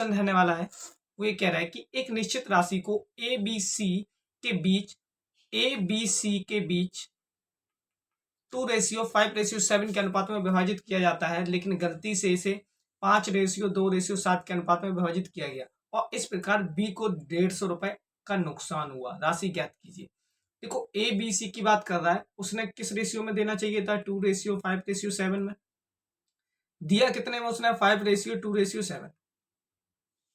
रहने वाला है वो ये कह रहा है कि एक निश्चित राशि को ए बी सी के बीच 2:5:7 के अनुपात में विभाजित किया जाता है, लेकिन गलती से इसे 5:2:7 के अनुपात में विभाजित किया गया और इस प्रकार बी को 150 रुपए का नुकसान हुआ। राशि ज्ञात कीजिए। देखो ए बी सी की बात कर रहा है, उसने किस रेशियो में देना चाहिए था? 2:5:7 में। दिया कितने में उसने? 5:2:7।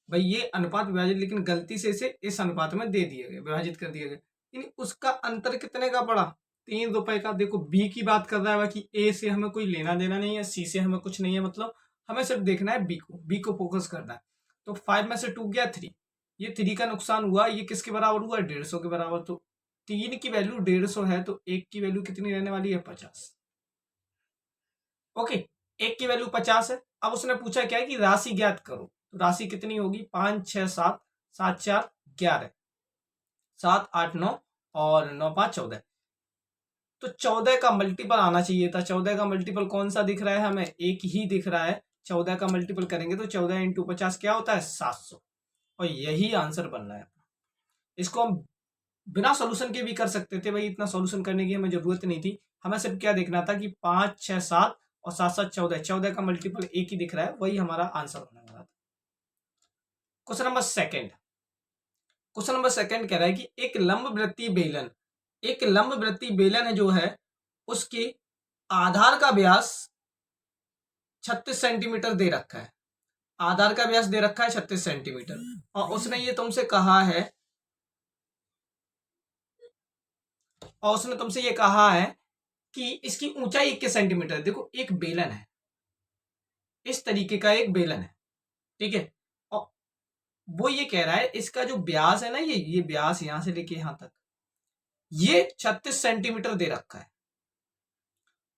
भाई ये अनुपात विभाजित, लेकिन गलती से इसे इस अनुपात में दे दिया गया, विभाजित कर दिया गया, यानी उसका अंतर कितने का पड़ा? 3 रुपए का। देखो बी की बात कर रहा है कि ए से हमें कोई लेना देना नहीं है, सी से हमें कुछ नहीं है, मतलब हमें सिर्फ देखना है बी को फोकस करना है। तो 5 में से 2 गया 3, ये 3 का नुकसान हुआ। ये किसके बराबर हुआ? 150 के बराबर। तो 3 की वैल्यू 150 है, तो 1 की वैल्यू कितनी रहने वाली है? 50। ओके, 1 की वैल्यू 50 है। अब उसने पूछा क्या है कि राशि ज्ञात करो। तो राशि कितनी होगी? 5 6 7 7 4 11, 7 8 9 और 9 5 14। तो 14 का मल्टीपल आना चाहिए था। 14 का मल्टीपल कौन सा दिख रहा है हमें? एक ही दिख रहा है। 14 का मल्टीपल करेंगे तो 14 इंटू 50 क्या होता है? 700। और यही आंसर बनना है। इसको हम बिना सॉल्यूशन के भी कर सकते थे भाई, इतना सॉल्यूशन करने की हमें जरूरत नहीं थी। हमें सिर्फ क्या देखना था कि 5 6 7 और 7 7 14, 14 का मल्टीपल एक ही दिख रहा है, वही हमारा आंसर होने वाला था। Question number second. Question number second कह रहा है कि एक लंब वृत्तीय बेलन है जो है, उसके आधार का व्यास 36 सेंटीमीटर दे रखा है। आधार का व्यास दे रखा है 36 सेंटीमीटर और उसने ये तुमसे कहा है, कि इसकी ऊंचाई 21 सेंटीमीटर। देखो एक बेलन है, इस तरीके का एक बेलन है, ठीक है, और वो ये कह रहा है इसका जो व्यास है ना, ये व्यास यहां से लेके यहां तक ये 36 सेंटीमीटर दे रखा है,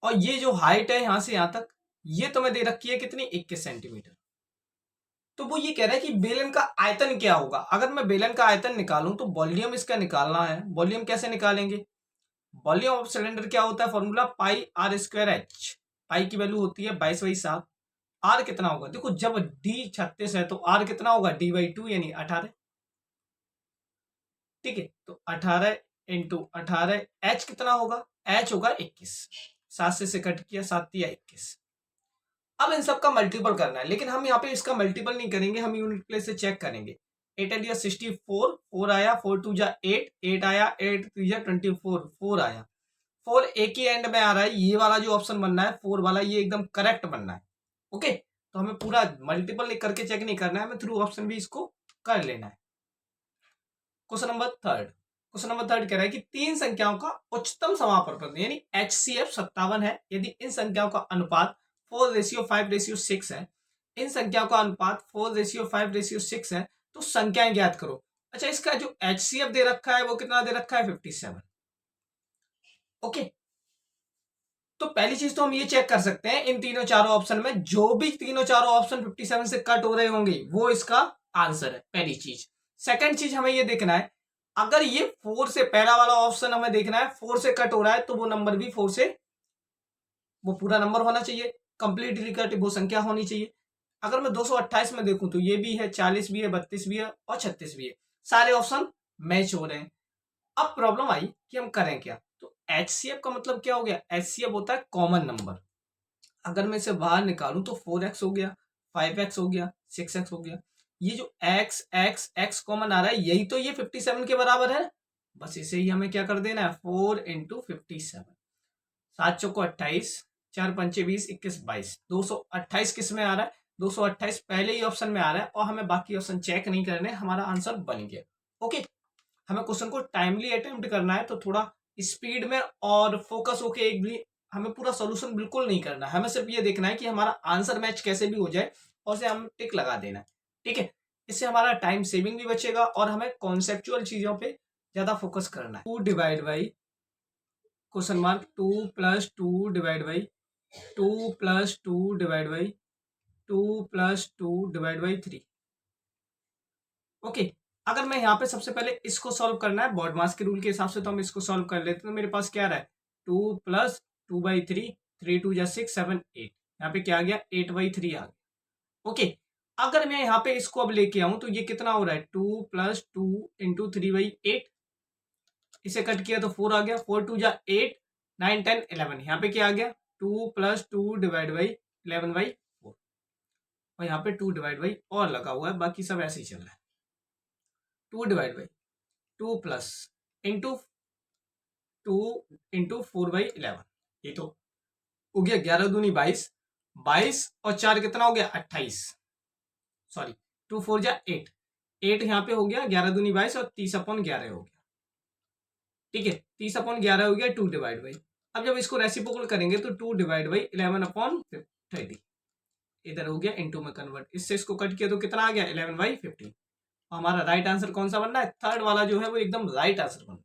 और ये जो हाइट है यहां से यहां तक ये तुम्हें दे रखी है कितनी? 21 सेंटीमीटर। तो वो ये कह रहा है कि बेलन का आयतन क्या होगा। अगर मैं बेलन का आयतन निकालूं तो वॉल्यूम इसका निकालना है। वॉल्यूम कैसे निकालेंगे? वॉल्यूम ऑफ सिलेंडर क्या होता है? Formula pi r square h. Pi की वैल्यू होती है 22/7। आर कितना होगा? देखो जब डी 36 है तो आर कितना होगा? d/2 यानी 18। ठीक है, तो 18 इंटू 18। एच कितना होगा? एच होगा 21। 7 से कट किया, 7 या 21। अब इन सब का मल्टीपल करना है, लेकिन हम यहाँ पे इसका मल्टीपल नहीं करेंगे, हम यूनिट प्लेस से चेक करेंगे। 8 8 64, 4 आया, 4 2 8, 8 आया, 8 3 24, 4 आया। 4 एक ही एंड में आ रहा है, ये वाला जो ऑप्शन बनना है 4 वाला, ये एकदम करेक्ट बनना है। ओके, तो हमें पूरा मल्टीपल करके चेक नहीं करना है, हमें थ्रू ऑप्शन भी इसको कर लेना है। क्वेश्चन नंबर थर्ड कह रहा है कि 3 संख्याओं का उच्चतम समापन यानी HCF 57 है, यदि इन संख्याओं का अनुपात 4:5:6 है। इन संख्याओं का अनुपात 4:5:6 है, तो संख्याएं ज्ञात करो। अच्छा, इसका जो HCF दे रखा है वो कितना दे रखा है? 57। ओके, तो पहली चीज तो हम ये चेक कर सकते हैं, इन तीनों चारों ऑप्शन में जो भी तीनों चारों ऑप्शन 57 से कट हो रहे होंगे वो इसका आंसर है, पहली चीज। सेकंड चीज हमें ये देखना है, अगर ये 4 से, पहला वाला ऑप्शन हमें देखना है 4 से कट हो रहा है तो वो नंबर भी 4 से, वो पूरा नंबर होना चाहिए, कंप्लीटली कट वो संख्या होनी चाहिए। अगर मैं 228 में देखूं तो ये भी है, 40 भी है, 32 भी है और 36 भी है, सारे ऑप्शन मैच हो रहे हैं। अब प्रॉब्लम आई कि हम करें क्या। तो HCF का मतलब क्या हो गया? HCF होता है कॉमन नंबर। अगर मैं इसे बाहर निकालूं तो 4x हो गया, 5x हो गया, 6x हो गया। ये जो x x x कॉमन आ रहा है, यही तो ये 57 के बराबर है। बस इसे ही हमें क्या कर देना है? 4 इंटू 57। 7 चौको 28, 4 पंचे 20, 21 22, 228 किस में आ रहा है? 228 पहले ही ऑप्शन में आ रहा है और हमें बाकी ऑप्शन चेक नहीं करने, हमारा आंसर बन गया। ओके, हमें क्वेश्चन को टाइमली अटेम्प्ट करना है, तो थोड़ा स्पीड में और फोकस होके एक भी, हमें पूरा सॉल्यूशन बिल्कुल नहीं करना है, हमें सिर्फ ये देखना है कि हमारा आंसर मैच कैसे भी हो जाए और उसे हम टिक लगा देना है। ठीक है, इससे हमारा टाइम सेविंग भी बचेगा और हमें कॉन्सेप्चुअल चीजों पे ज्यादा फोकस करना है। 2 divide by question mark 2 + 2 divide by 2 + 2 divide by 2 + 2 divide by 3। Okay, अगर मैं यहाँ पे सबसे पहले इसको सॉल्व करना है बॉडमास के रूल के हिसाब से, तो हम इसको सॉल्व कर लेते हैं। तो मेरे पास क्या रहा है? 2 + 2/3, 3 2 6 7 8, यहाँ पे क्या आ गया? 8/3 आ गया। ओके, अगर मैं यहाँ पे इसको अब लेके आऊं तो ये कितना हो रहा है 2 + 2 × 3/8, इसे कट किया तो 4 आ गया, 4 2 जा 8, 9 10 11, यहाँ पे क्या आ गया 2 + 2 / 11/4, और यहाँ पे 2 / और लगा हुआ है, बाकी सब ऐसे ही चल रहा है। 2 / 2 प्लस इंटू 2 × 4/11, ये तो हो गया 11 दूनी 22, 22 और 4 कितना हो गया 28, सॉरी 2 4 जा 8, 8 यहाँ पे हो गया 11 दूनी 22 और 30/11 हो गया, ठीक है 30/11 हो गया 2 / अब जब इसको रेसिप्रोकल करेंगे तो 2 / 11/30 इधर हो गया इनटू में कन्वर्ट, इससे इसको कट किया तो कितना आ गया 11/15। हमारा राइट आंसर कौन सा बनना है, थर्ड वाला जो है वो एकदम राइट आंसर बनना है।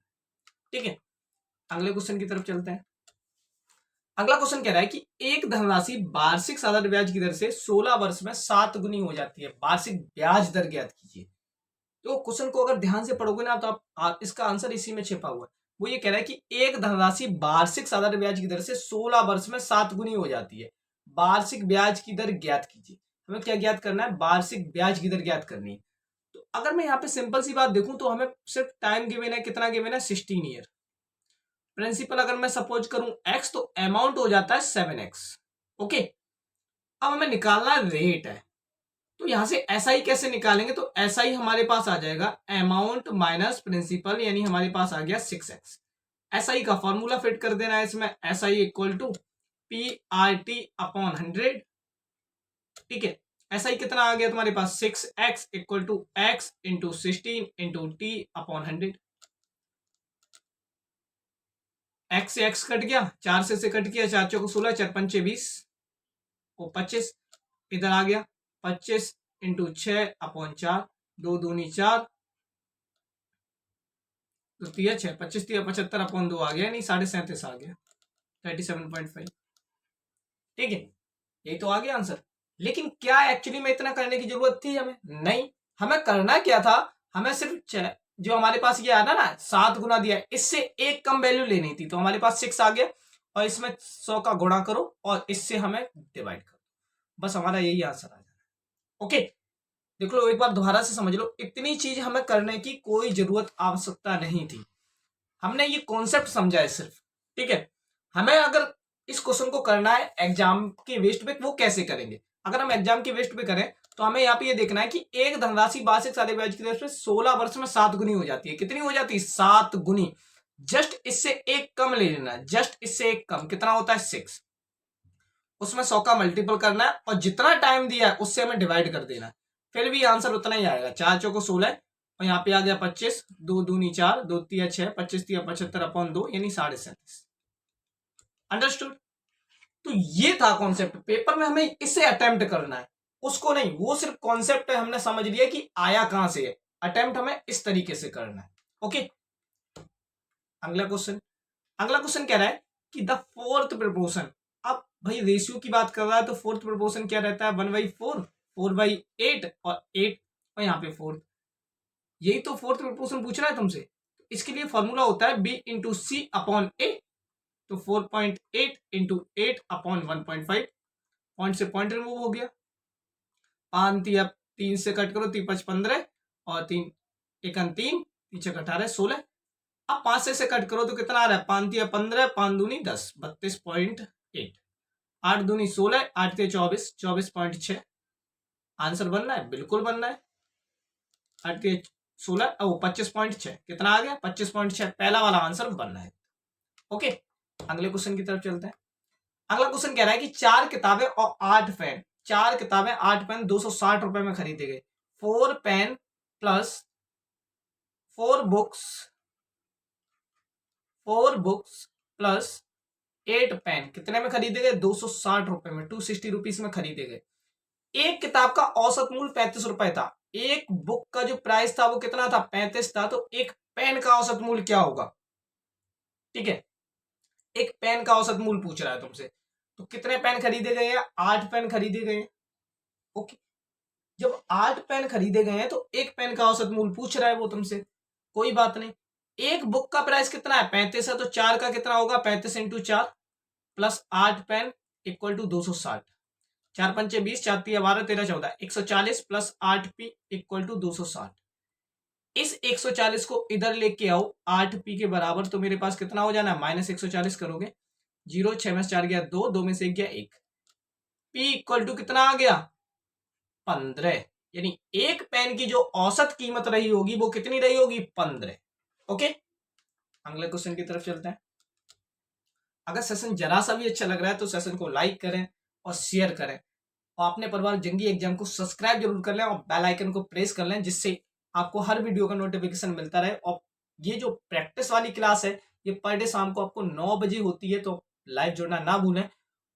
ठीक है, अगले क्वेश्चन की तरफ चलते हैं। अगला क्वेश्चन कह रहा है कि एक धनराशि वार्षिक साधारण ब्याज की दर से 16 वर्ष में 7 गुनी हो जाती है, वार्षिक ब्याज दर ज्ञात कीजिए। तो क्वेश्चन को अगर ध्यान से पढ़ोगे ना तो आप इसका आंसर इसी में छिपा हुआ है। वो ये कह रहा है कि एक धनराशि वार्षिक साधारण ब्याज की दर से 16 वर्ष में 7 गुनी हो जाती है, वार्षिक ब्याज की दर ज्ञात कीजिए। हमें क्या ज्ञात करना है, वार्षिक ब्याज की दर ज्ञात करनी है। तो अगर मैं यहाँ पे सिंपल सी बात देखूं तो हमें सिर्फ टाइम गिवन है, कितना गिवन है 16 ईयर। प्रिंसिपल अगर मैं सपोज करूं x तो अमाउंट हो जाता है 7x। ओके, अब हमें निकालना रेट है, तो यहां से SI कैसे निकालेंगे, तो SI हमारे पास आ जाएगा अमाउंट माइनस प्रिंसिपल, यानी हमारे पास आ गया 6x। SI का फॉर्मूला फिट कर देना है इसमें, SI = PRT/100। ठीक है, SI कितना आ गया तुम्हारे पास 6x = x × 16 × T/100। x से x कट गया, 4 से कट गया, 4 चौको 16, 4 पंचे 20 और 25 इधर आ गया 25 × 6/4, 2 दूनी 4, तो 6 25 75/2 आ गया, नहीं 37.5 आ गया 37.5। ठीक है, यही तो आ गया आंसर। लेकिन क्या एक्चुअली में इतना करने की जरूरत थी हमें, नहीं। हमें करना क्या था, हमें सिर्फ जो हमारे पास ये आया ना 7 गुना दिया है, इससे एक कम वैल्यू लेनी थी, तो हमारे पास 6 आ गया और इसमें 100 का गुणा करो और इससे हमें डिवाइड करो, बस हमारा यही आंसर आ जाएगा। ओके, देख लो एक बार दोबारा से समझ लो, इतनी चीज हमें करने की कोई जरूरत आवश्यकता नहीं थी, हमने ये कॉन्सेप्ट समझा है सिर्फ। ठीक है, हमें अगर इस क्वेश्चन को करना है एग्जाम के वेस्ट पे, वो कैसे करेंगे, अगर हम एग्जाम के वेस्ट पे करें तो हमें यहाँ पे ये देखना है कि एक धनराशि वार्षिक साधारण ब्याज की दर से 16 वर्ष में 7 गुनी हो जाती है। कितनी हो जाती है, 7 गुनी। जस्ट इससे एक कम ले लेना है, जस्ट इससे एक कम कितना होता है 6, उसमें 100 का मल्टीपल करना है और जितना टाइम दिया है उससे हमें डिवाइड कर देना है, फिर भी आंसर उतना ही आएगा। 4 चौको 16 और यहाँ पे आ गया 25, 2 दूनी 4, 2 तिया 6, 25 तिया 75/2 यानी 37.5। अंडरस्टूड। तो ये था कॉन्सेप्ट, पेपर में हमें इसे अटेम्प्ट करना है, उसको नहीं, वो सिर्फ कॉन्सेप्ट है, हमने समझ लिया कि आया कहां से है, अटेम्प्ट हमें इस तरीके से करना है। ओके, अगला क्वेश्चन। अगला क्वेश्चन कह रहा है कि द फोर्थ प्रोपोर्शन, अब भाई रेशियो की बात कर रहा है तो फोर्थ प्रोपोर्शन क्या रहता है 1/4, 4/8 और 8 और यहाँ पे 4, यही तो फोर्थ प्रोपोर्शन पूछ रहा है तुमसे। इसके लिए फॉर्मूला होता है B × C/A, तो 4.8 × 8/1.5, पॉइंट से पॉइंट रिमूव हो गया, 5 3 3 से कट करो 3 5 15 और 3 1 3 3 6 18 16, अब 5 से कट करो तो कितना आ रहा है 5 3 15, 5 दूनी 10, 32.8, 8 दूनी 16, 8 3 24, 24.6। आंसर बनना है, बिल्कुल बनना है। 8 3 16 और 25.6 कितना आ गया 25.6, पहला वाला आंसर बनना है। ओके, अगले क्वेश्चन की तरफ चलते हैं। अगला क्वेश्चन कह रहा है कि 4 किताबें और 8 पेन, 4 किताबें 8 पेन 260 रुपए में खरीदे गए। 4 pen plus 4 books plus 8 pen कितने में खरीदे गए 260 रुपए में, 260 रुपीज में खरीदे गए। एक किताब का औसत मूल्य 35 रुपए था, एक बुक का जो प्राइस था वो कितना था 35 था, तो एक पेन का औसत मूल्य क्या होगा। ठीक है, एक पेन का औसत मूल्य पूछ रहा है तुमसे, तो कितने पेन खरीदे गए हैं 8 पेन खरीदे गए हैं। ओके, जब 8 पेन खरीदे गए हैं तो एक पेन का औसत मूल्य पूछ रहा है वो तुमसे, कोई बात नहीं। एक बुक का प्राइस कितना है 35 है, तो 4 का कितना होगा 35 × 4 प्लस 8 पेन = 260, 4 पंचे 20, 4 तिया 12, 13 14, 140 प्लस 8p इक्वल टू 260। इस 140 को इधर लेके आओ 8p के बराबर, तो मेरे पास कितना हो जाना है, माइनस 140 करोगे, 0, 6 में से 4 गया 2, 2 में से 1 गया 1, p इक्वल टू कितना आ गया 15। यानी एक पेन की जो औसत कीमत रही होगी वो कितनी रही होगी 15। ओके, अगले क्वेश्चन की तरफ चलते हैं। अगर सेशन जरा सा भी अच्छा लग रहा है तो सेशन को लाइक करें और शेयर करें, और अपने परिवार जंगी एग्जाम को सब्सक्राइब जरूर कर लें और बेल आइकन को प्रेस कर लें, जिससे आपको हर वीडियो का नोटिफिकेशन मिलता रहे। और ये जो प्रैक्टिस वाली क्लास है ये पर डे शाम को आपको 9 बजे होती है, तो लाइव जुड़ना ना भूलें।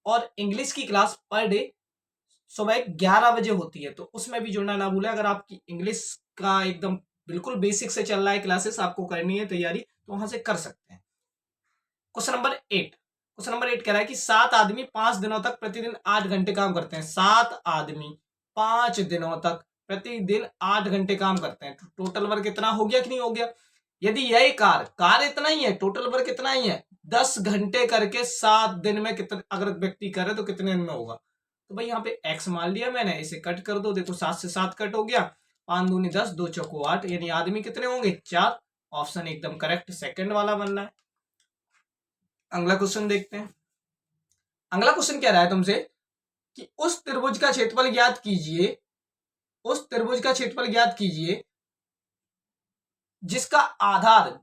और इंग्लिश की क्लास पर डे सुबह 11 बजे होती है, तो उसमें भी जुड़ना ना भूलें। अगर आपकी इंग्लिश का एकदम बिल्कुल बेसिक से चल रहा है, क्लासेस आपको करनी है तैयारी, तो वहां से कर सकते हैं। क्वेश्चन नंबर 8, क्वेश्चन नंबर 8 कह रहा है कि 7 आदमी 5 दिनों तक प्रतिदिन 8 घंटे काम करते हैं। 7 आदमी 5 दिनों तक प्रतिदिन 8 घंटे काम करते हैं, तो टोटल वर्क कितना हो गया कि नहीं हो गया। यदि यही कार इतना ही है, टोटल वर्क कितना ही है 10 घंटे करके 7 दिन में कितने अगर व्यक्ति करे तो कितने दिन में होगा। तो भाई यहाँ पे x मान लिया मैंने, इसे कट कर दो, देखो 7 से 7 कट हो गया, 5 दूनी 10, 2 चौको 8, यानी आदमी कितने होंगे 4। ऑप्शन एकदम करेक्ट सेकंड वाला बनना है। अगला क्वेश्चन देखते हैं। अगला क्वेश्चन कह रहा है तुमसे कि उस त्रिभुज का क्षेत्रफल ज्ञात कीजिए, उस त्रिभुज का क्षेत्रफल ज्ञात कीजिए जिसका आधार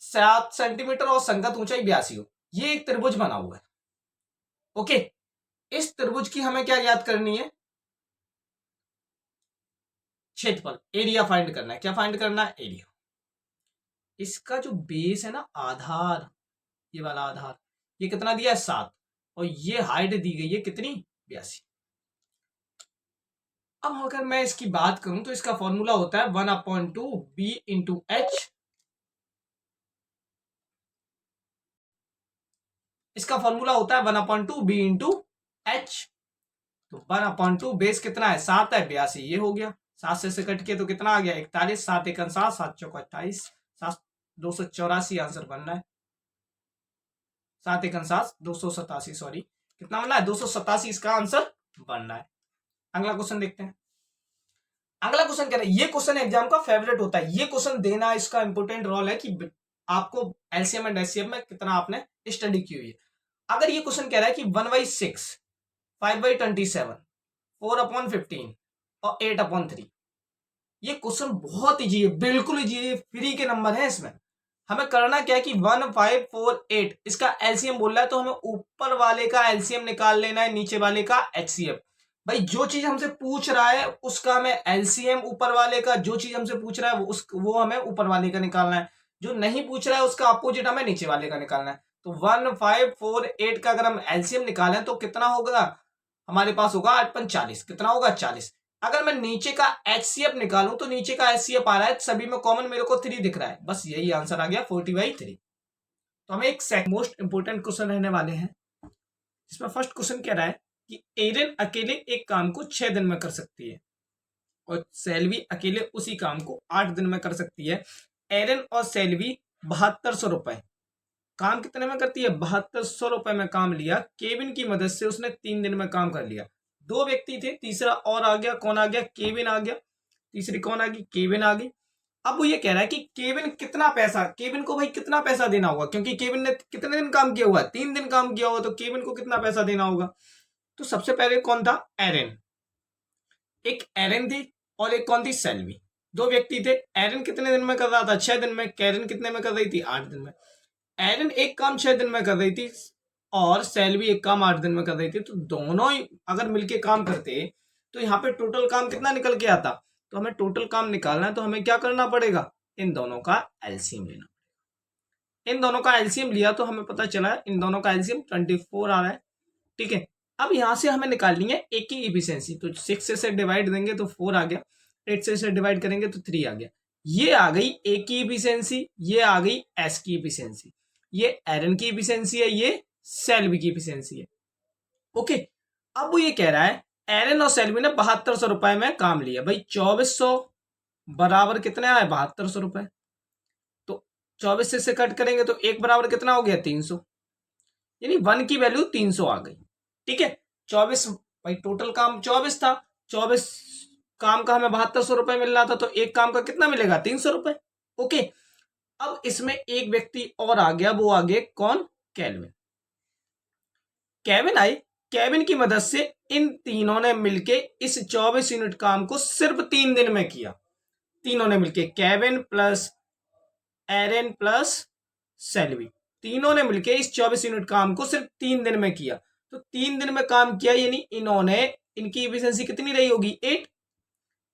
7 सेंटीमीटर और संगत ऊंचाई 82 हो। ये एक त्रिभुज बना हुआ है। ओके, इस त्रिभुज की हमें क्या ज्ञात करनी है, क्षेत्रफल, एरिया फाइंड करना है। क्या फाइंड करना है, एरिया। इसका जो बेस है ना, आधार, ये वाला आधार, ये कितना दिया है 7, और ये हाइट दी गई है कितनी 82। अब अगर मैं इसकी बात करूं तो इसका फॉर्मूला होता है 1/2 b इंटू एच। इसका फॉर्मूला होता है 1/2 b इंटू एच। तो 1/2 बेस कितना है 7 है, 82 ये हो गया। 7 से कट के तो कितना आ गया 41, 7 1 7, 7 चौका 28, 7 284 आंसर बनना है। 7 1 7 287, सॉरी कितना बनना है 287, इसका आंसर बनना है। अगला क्वेश्चन देखते हैं। अगला क्वेश्चन कह रहा है, ये क्वेश्चन एग्जाम का फेवरेट होता है, ये क्वेश्चन देना इसका इंपोर्टेंट रोल है कि आपको एलसीएम एंड एचसीएफ में कितना आपने स्टडी की हुई है। अगर ये क्वेश्चन कह रहा है कि 1/6, 5/27, 4/15 और 8/3, ये क्वेश्चन बहुत इजी है, बिल्कुल इजी है, फ्री के नंबर है। इसमें हमें करना क्या है कि 1 5 4 8 इसका एलसीएम बोल रहा है, तो हमें ऊपर वाले का एलसीएम निकाल लेना है, नीचे वाले का एचसीएफ। भाई जो चीज हमसे पूछ रहा है उसका हमें एलसीएम ऊपर वाले का, जो चीज हमसे पूछ रहा है वो हमें ऊपर वाले का निकालना है, जो नहीं पूछ रहा है उसका अपोजिट हमें नीचे वाले का निकालना है। तो 1 5 4 8 का अगर हम एलसीएम निकालें तो कितना होगा, हमारे पास होगा 8 5 40, कितना होगा 40। अगर मैं नीचे का एचसीएफ निकालूं तो नीचे का एचसीएफ आ रहा है, सभी में कॉमन मेरे को 3 दिख रहा है, बस यही आंसर आ गया 40/3। तो हमें एक मोस्ट इंपोर्टेंट क्वेश्चन रहने वाले हैं, जिसमें फर्स्ट क्वेश्चन कह रहा है कि एरन अकेले एक काम को 6 दिन में कर सकती है और सेल्वी अकेले उसी काम को 8 दिन में कर सकती है। एरन और सेल्वी 7200 रुपए काम कितने में करती है, 7200 रुपए में काम लिया। केविन की मदद से उसने 3 दिन में काम कर लिया। 2 व्यक्ति थे, तीसरा और आ गया, कौन आ गया, केविन आ गया। तीसरी कौन आ गई, केविन आ गई। अब वो ये कह रहा है कि केविन कितना पैसा, केविन को भाई कितना पैसा देना होगा, क्योंकि केविन ने कितने दिन काम किया हुआ है, 3 दिन काम किया हुआ, तो केविन को कितना पैसा देना होगा। तो सबसे पहले कौन था, एरन। एक एरन थी और एक कौन थी, सेल्वी। 2 व्यक्ति थे। एरन कितने दिन में कर रहा था, 6 दिन में। कैरन कितने में कर रही थी, 8 दिन में। एरन एक काम 6 दिन में कर रही थी और सेल्वी एक काम 8 दिन में कर रही थी, तो दोनों ही अगर मिलके काम करते तो यहाँ पे टोटल काम कितना निकल के आता। तो हमें टोटल काम निकालना है, तो हमें क्या करना पड़ेगा, इन दोनों का एलसीएम लेना। इन दोनों का एलसीएम लिया तो हमें पता चला इन दोनों का एलसीएम 24 आ रहा है। ठीक है, अब यहां से हमें निकालनी है ए की इफिशियंसी। तो 6 से डिवाइड देंगे तो 4 आ गया, 8 से डिवाइड करेंगे तो 3 आ गया। ये आ गई ए की इफिशियंसी, ये आ गई एस की इफिशियंसी। ये एरन की इफिशियंसी है, ये सेल्वी की इफिशियंसी है। ओके, अब वो ये कह रहा है एरन और सेल्वी ने 7200 रुपए में काम लिया। भाई 2400 बराबर कितने आए, 7200 रुपए। तो 24 से कट करेंगे तो 1 बराबर कितना हो गया, 300, यानी 1 की वैल्यू 300 आ गई। ठीक है, 24 भाई टोटल काम 24 था, 24 काम का हमें 7200 रुपए मिल रहा था, तो एक काम का कितना मिलेगा, 300 रुपए। ओके, अब इसमें एक व्यक्ति और आ गया, वो आ गए कौन, केल्विन। केविन आई, केविन की मदद से इन तीनों ने मिलके इस 24 यूनिट काम को सिर्फ 3 दिन में किया। तीनों ने मिलके, केविन प्लस एरन प्लस सेल्वी, तीनों ने मिलके इस 24 यूनिट काम को सिर्फ 3 दिन में किया। तो 3 दिन में काम किया, यानी इन्होंने, इनकी एफिशिएंसी कितनी रही होगी, 8।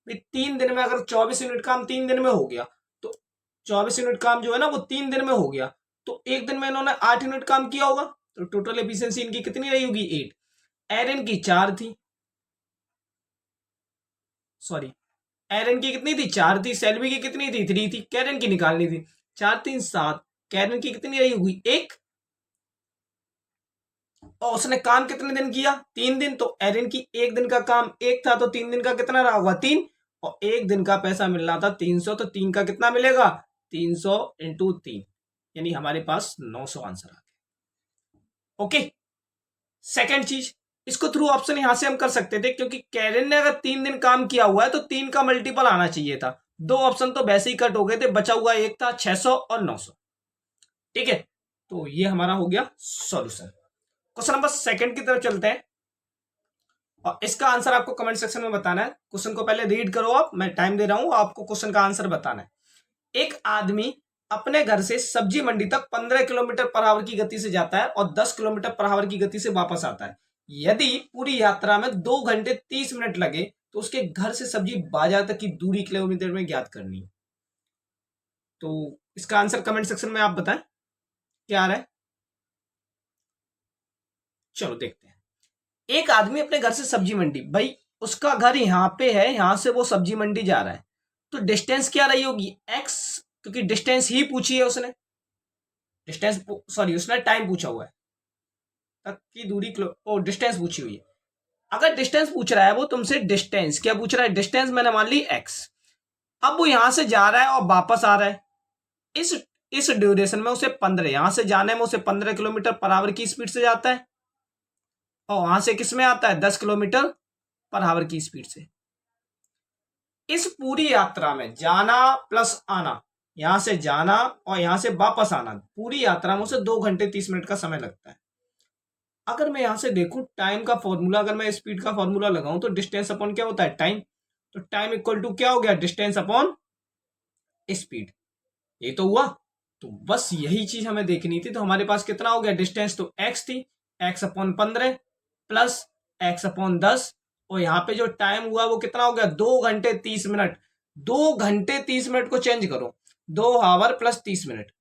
3 दिन में अगर 24 यूनिट काम 3 दिन में हो गया, तो 24 यूनिट काम जो है ना वो 3 दिन में हो गया, तो एक दिन में इन्होंने 8 यूनिट काम किया होगा, तो टोटल एफिशिएंसी इनकी कितनी रही होगी, 8। एरन की 4 थी, सॉरी, एरन की कितनी थी, 4 थी। सेल्वी की कितनी थी, 3 थी। कैरन की निकालनी थी, 4 3 7। कैरन की कितनी रही होगी, 1। और उसने काम कितने दिन किया, 3 दिन। तो एरन की एक दिन का काम 1 था, तो 3 दिन का कितना रहा होगा, 3। और एक दिन का पैसा मिल रहा था 300, तो 3 का कितना मिलेगा, 300 इंटू 3, यानी हमारे पास 900 आंसर आ गया। ओके, सेकेंड चीज, इसको थ्रू ऑप्शन यहां से हम कर सकते थे, क्योंकि कैरन ने अगर 3 दिन काम किया हुआ है तो 3 का मल्टीपल आना चाहिए था। 2 ऑप्शन तो वैसे ही कट हो गए थे, बचा हुआ एक था 600 और 900। ठीक है, तो ये हमारा हो गया सॉल्यूशन। क्वेश्चन नंबर सेकंड की तरफ चलते हैं, और इसका आंसर आपको कमेंट सेक्शन में बताना है। क्वेश्चन को पहले रीड करो आप, मैं टाइम दे रहा हूं, आपको क्वेश्चन का आंसर बताना है। एक आदमी अपने घर से सब्जी मंडी तक 15 किलोमीटर पर आवर की गति से जाता है और 10 किलोमीटर पर आवर की गति से वापस आता है। यदि पूरी यात्रा में 2 घंटे 30 मिनट लगे, तो उसके घर से सब्जी बाजार तक की दूरी किलोमीटर में ज्ञात करनी है। तो इसका आंसर कमेंट सेक्शन में आप बताएं क्या आ रहा है। चलो देखते हैं। एक आदमी अपने घर से सब्जी मंडी, भाई उसका घर यहां पे है, यहां से वो सब्जी मंडी जा रहा है, तो डिस्टेंस क्या रही होगी, एक्स, क्योंकि डिस्टेंस ही पूछी है उसने। डिस्टेंस, सॉरी, उसने टाइम पूछा हुआ है, तक की दूरी डिस्टेंस पूछी हुई है। अगर डिस्टेंस पूछ रहा है वो तुमसे, डिस्टेंस क्या पूछ रहा है, डिस्टेंस मैंने मान ली एक्स। अब वो यहां से जा रहा है और वापस आ रहा है, इस ड्यूरेशन में उसे 15, यहां से जाने में उसे 15 किलोमीटर पर आवर की स्पीड से जाता है, और वहां से किस में आता है, 10 किलोमीटर पर आवर की स्पीड से। इस पूरी यात्रा में जाना प्लस आना, यहां से जाना और यहां से वापस आना, पूरी यात्रा में उसे 2 घंटे 30 मिनट का समय लगता है। अगर मैं यहां से देखूं टाइम का फॉर्मूला, अगर मैं स्पीड का फॉर्मूला लगाऊं, तो डिस्टेंस अपॉन क्या होता है, टाइम। तो टाइम इक्वल टू क्या हो गया, डिस्टेंस अपॉन स्पीड। ये तो हुआ, तो बस यही चीज हमें देखनी थी। तो हमारे पास कितना हो गया, डिस्टेंस तो एक्स थी, x upon 15 plus x upon 10, और यहाँ पे जो टाइम हुआ वो कितना हो गया, 2 घंटे 30 मिनट। 2 घंटे 30 मिनट को चेंज करो, 2 आवर प्लस 30 मिनट।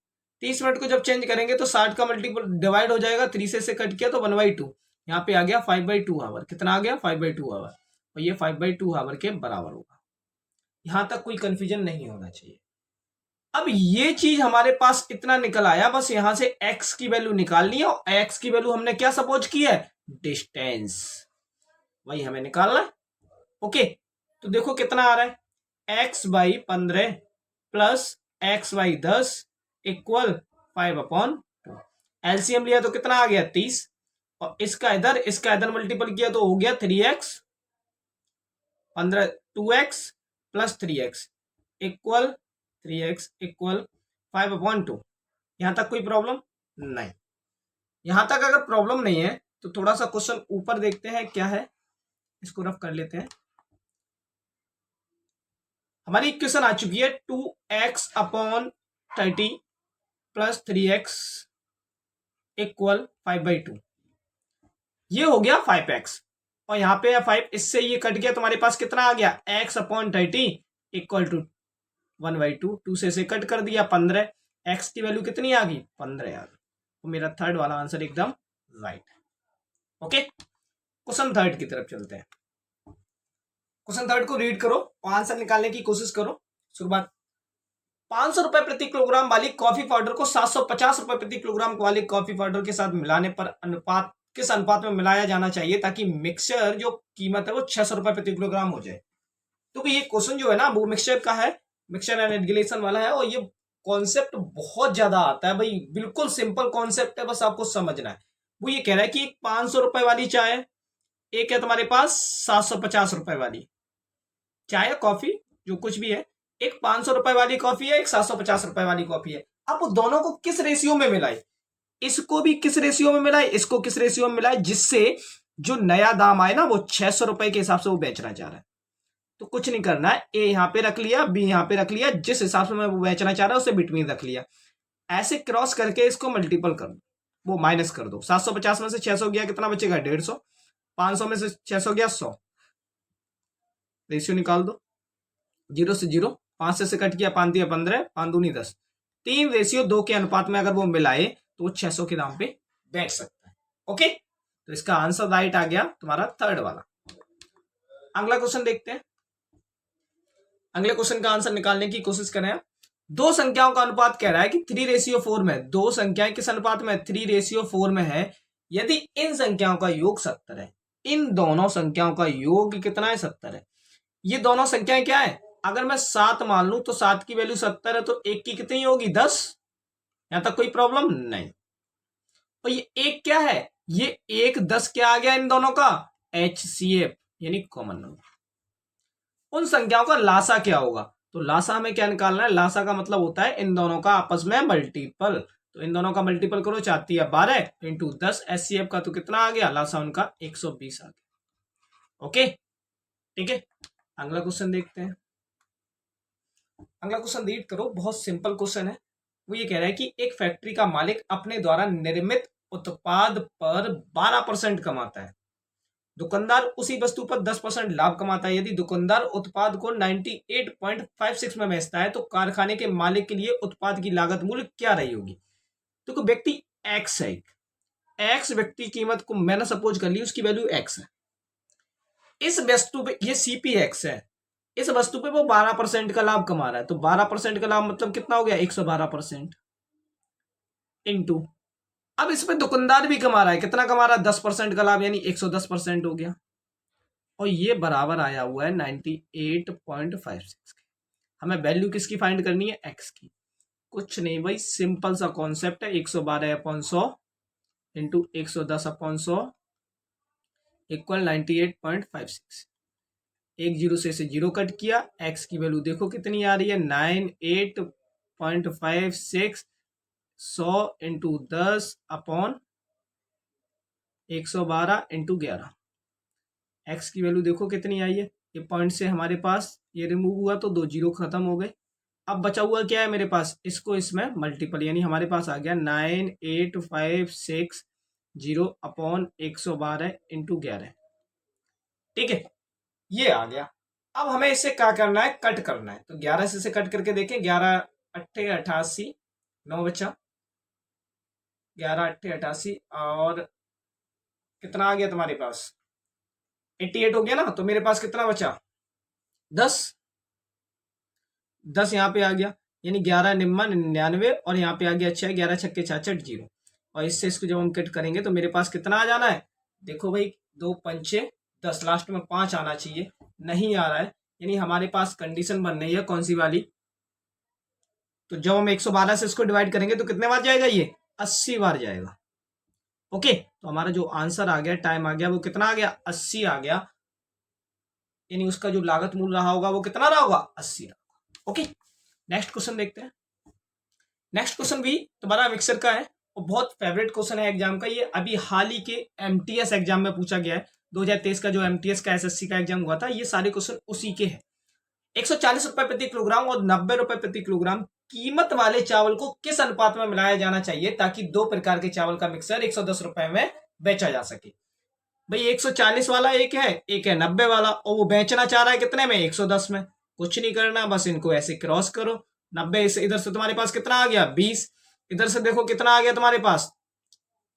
30 मिनट को जब चेंज करेंगे तो 60 का मल्टीपल डिवाइड हो जाएगा, 3 से कट किया तो 1/2, यहाँ पे आ गया 5/2 आवर। कितना आ गया, 5/2 आवर, और ये 5/2 आवर के बराबर होगा। यहां तक कोई कंफ्यूजन नहीं होना चाहिए। अब ये चीज हमारे पास इतना निकल आया, बस यहां से x की वैल्यू निकालनी है, और x की वैल्यू हमने क्या सपोज की है, डिस्टेंस, वही हमें निकालना है। ओके, तो देखो कितना आ रहा है, x/15 plus x/10 equal 5/2। LCM लिया तो कितना आ गया, 30, और इसका इधर मल्टीपल किया तो हो गया 3x, 15 2x plus 3x equal 3x equal 5/2। यहां तक कोई प्रॉब्लम नहीं। यहां तक अगर प्रॉब्लम नहीं है तो थोड़ा सा क्वेश्चन ऊपर देखते हैं क्या है, इसको रफ कर लेते हैं। हमारी इक्वेशन आ चुकी है 2x/30 प्लस 3x इक्वल 5/2। ये हो गया 5x, और यहां पे 5, इससे ये कट गया, तुम्हारे पास कितना आ गया, x/30 इक्वल टू 1/2। 2 से कट कर दिया 15, x की वैल्यू कितनी आ गई, 15 आ गई। तो मेरा थर्ड वाला आंसर एकदम राइट है। ओके, क्वेश्चन थर्ड की तरफ चलते हैं। क्वेश्चन थर्ड को रीड करो और आंसर निकालने की कोशिश करो। शुरुआत, 500 रुपए प्रति किलोग्राम वाली कॉफी पाउडर को 750 रुपए प्रति किलोग्राम वाली कॉफी पाउडर के साथ मिलाने पर अनुपात किस अनुपात में मिलाया जाना चाहिए ताकि मिक्सचर जो कीमत है वो 600 रुपए प्रति किलोग्राम हो जाए। तो ये क्वेश्चन जो है ना वो मिक्सचर का है, मिक्सचर एंड एडिगेशन वाला है, और ये कॉन्सेप्ट बहुत ज्यादा आता है भाई, बिल्कुल सिंपल कॉन्सेप्ट है, बस आपको समझना है। वो ये कह रहा है कि 500 रुपए वाली चाय एक है तुम्हारे पास 750 रुपए वाली चाय या कॉफी जो कुछ भी है, एक 500 रुपए वाली कॉफी है, एक 750 रुपए वाली कॉफी है। अब वो दोनों को किस रेशियो में मिलाए, इसको भी किस रेशियो में मिलाए, इसको किस रेशियो में मिलाए, जिससे जो नया दाम आए ना वो 600 रुपए के हिसाब से वो बेचना चाह रहा है। तो कुछ नहीं करना है, ए यहां पे रख लिया, बी यहां पे रख लिया, जिस हिसाब से मैं वो बेचना चाह रहा है उसे बिटवीन रख लिया। ऐसे क्रॉस करके इसको मल्टीपल कर दो, वो माइनस कर दो। 750 में से 600 गया, कितना बचेगा 150। 500 में से 600 गया 100, रेशियो निकाल दो, 0 से 0, 5 से कट गया, 5 दिया 15, 5 दूनी 10, 3 रेशियो 2 के अनुपात में अगर वो मिलाए तो वो 600 के दाम पे बेच सकता है। ओके, तो इसका आंसर राइट आ गया तुम्हारा थर्ड वाला। अगला क्वेश्चन देखते हैं। अगले क्वेश्चन का आंसर निकालने की कोशिश करें। दो संख्याओं का अनुपात कह रहा है कि 3:4 में, दो संख्याएं किस अनुपात में, 3:4 में है। यदि इन संख्याओं का योग 70 है, इन दोनों संख्याओं का योग कितना है 70 है। ये दोनों संख्याएं क्या है, अगर मैं 7 मान लूं तो 7 की वैल्यू 70 है, तो एक की कितनी होगी 10। यहां तक कोई प्रॉब्लम नहीं। और ये एक क्या है, ये एक 10 क्या आ गया इन दोनों का, HCF यानी कॉमन नंबर। उन संख्याओं का लासा क्या होगा, तो लासा हमें क्या निकालना है, लासा का मतलब होता है इन दोनों का आपस में मल्टीपल। तो इन दोनों का मल्टीपल करो, 4 या 12 इंटू 10, HCF का तो कितना आ गया, लासा उनका 120 आ गया। ओके ठीक है, अगला क्वेश्चन देखते हैं। अगला क्वेश्चन रीड करो, बहुत सिंपल क्वेश्चन है। वो ये कह रहा है कि एक फैक्ट्री का मालिक अपने द्वारा निर्मित उत्पाद पर 12% कमाता है, दुकानदार उसी वस्तु पर 10% लाभ कमाता है। यदि दुकानदार उत्पाद को 98.56 में बेचता है तो कारखाने के मालिक के लिए उत्पाद की लागत मूल्य क्या रही होगी। तो व्यक्ति एक्स है, एक्स व्यक्ति कीमत को मैंने सपोज कर ली उसकी वैल्यू एक्स है। इस वस्तु पे ये सीपी एक्स है, इस वस्तु पे वो 12% का लाभ कमा रहा है, तो 12% का लाभ मतलब कितना हो गया 112% इंटू, अब इसमें दुकानदार भी कमा रहा है, कितना कमा रहा है 10% का लाभ, यानी 110% हो गया। और ये बराबर आया हुआ है 98.56 के। हमें वैल्यू किसकी फाइंड करनी है, एक्स की। कुछ नहीं भाई, सिंपल सा कॉन्सेप्ट है, 112/100 इंटू 110/100 इक्वल 98.56। एक जीरो से 0 कट किया, एक्स की वैल्यू देखो कितनी आ रही है 98.56, 100 इंटू 10/112 इंटू 11। एक्स की वैल्यू देखो कितनी आई है, ये पॉइंट से हमारे पास ये रिमूव हुआ तो 2 जीरो खत्म हो गए। अब बचा हुआ क्या है मेरे पास, इसको इसमें मल्टीपल, यानी हमारे पास आ गया 9856 इंटू 11। ठीक है, ये आ गया। अब हमें इससे क्या करना है, कट करना है। तो 11 से कट करके देखें, 11 अट्ठे 88, 9 बचा, 11 अट्ठे 88 और कितना आ गया तुम्हारे पास 88 हो गया ना। तो मेरे पास कितना बचा 10, 10 यहाँ पे आ गया, यानी 11 निम्मा 99 और यहाँ पे आ गया 6, 11 छक्के 66 0। और इससे इसको जब हम कट करेंगे तो मेरे पास कितना आ जाना है, देखो भाई 2 पंचे 10, लास्ट में 5 आना चाहिए, नहीं आ रहा है। यानी हमारे पास कंडीशन बन रही है कौन सी वाली, तो जब हम 112 से इसको डिवाइड करेंगे तो कितने बार जाएगा, ये 80 बार जाएगा। ओके, तो हमारा जो आंसर आ गया, टाइम आ गया, वो कितना आ गया 80 आ गया, यानी उसका जो लागत मूल्य रहा होगा वो कितना रहा होगा 80 रहा। ओके, नेक्स्ट क्वेश्चन देखते हैं। नेक्स्ट क्वेश्चन भी तुम्हारा मिक्सर का है और बहुत फेवरेट क्वेश्चन है एग्जाम का। ये अभी हाल ही के एमटीएस एग्जाम में पूछा गया है, 2023 का जो एमटीएस का एसएससी का एग्जाम हुआ था, ये सारे क्वेश्चन उसी के हैं। 140 रुपए प्रति किलोग्राम और 90 रुपए प्रति किलोग्राम कीमत वाले चावल को किस अनुपात में मिलाया जाना चाहिए ताकि दो प्रकार के चावल का मिक्सर 110 रुपए में बेचा जा सके। भाई 140 वाला एक है 90 वाला, और वो बेचना चाह रहा है कितने में 110 में। कुछ नहीं करना, बस इनको ऐसे क्रॉस करो, 90 से इधर से तुम्हारे पास कितना आ गया 20, इधर से देखो कितना आ गया तुम्हारे पास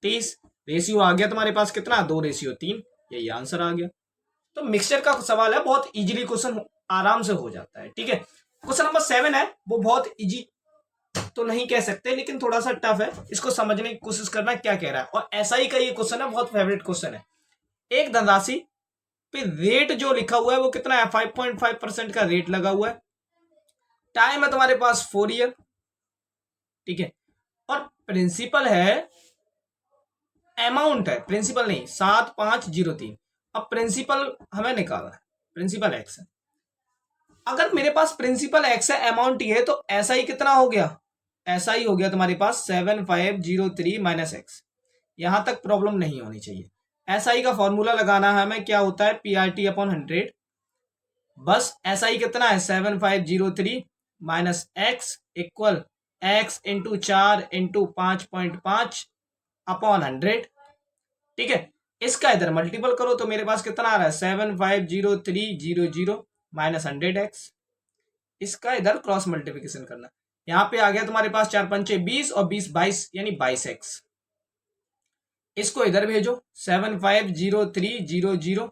30, रेशियो आ गया तुम्हारे पास कितना 2:3, यही आंसर आ गया। तो मिक्सचर का सवाल है, बहुत इजीली क्वेश्चन आराम से हो जाता है। ठीक है, क्वेश्चन नंबर 7 है, वो बहुत इजी तो नहीं कह सकते लेकिन थोड़ा सा टफ है, इसको समझने की कोशिश करना क्या कह रहा है। और ऐसा ही का ये क्वेश्चन है, बहुत फेवरेट क्वेश्चन है। एक धनराशि पे रेट जो लिखा हुआ है वो कितना है 5.5% का रेट लगा हुआ है, टाइम है तुम्हारे पास 4 ईयर। ठीक है, और प्रिंसिपल है, अमाउंट है, प्रिंसिपल नहीं 7503, अब प्रिंसिपल हमें निकालना है, प्रिंसिपल एक्स है। अगर मेरे पास प्रिंसिपल एक्स है, अमाउंट ये है, तो ऐसा ही कितना हो गया, ऐसा ही हो गया तुम्हारे पास 7503 माइनस एक्स। यहां तक प्रॉब्लम नहीं होनी चाहिए। ऐसा ही का फॉर्मूला लगाना है हमें, क्या होता है PRT अपॉन 100। बस ऐसा ही कितना है 7503 minus x equal x into 4 into 5.5 upon 100। ठीक है, इसका इधर मल्टीपल करो तो मेरे पास कितना आ रहा है 750300 माइनस 100x। इसका इधर क्रॉस मल्टीप्लिकेशन करना, यहां पे आ गया तुम्हारे पास 4 पंचे 20 और 20 22 यानी 22x। इसको इधर भेजो 750300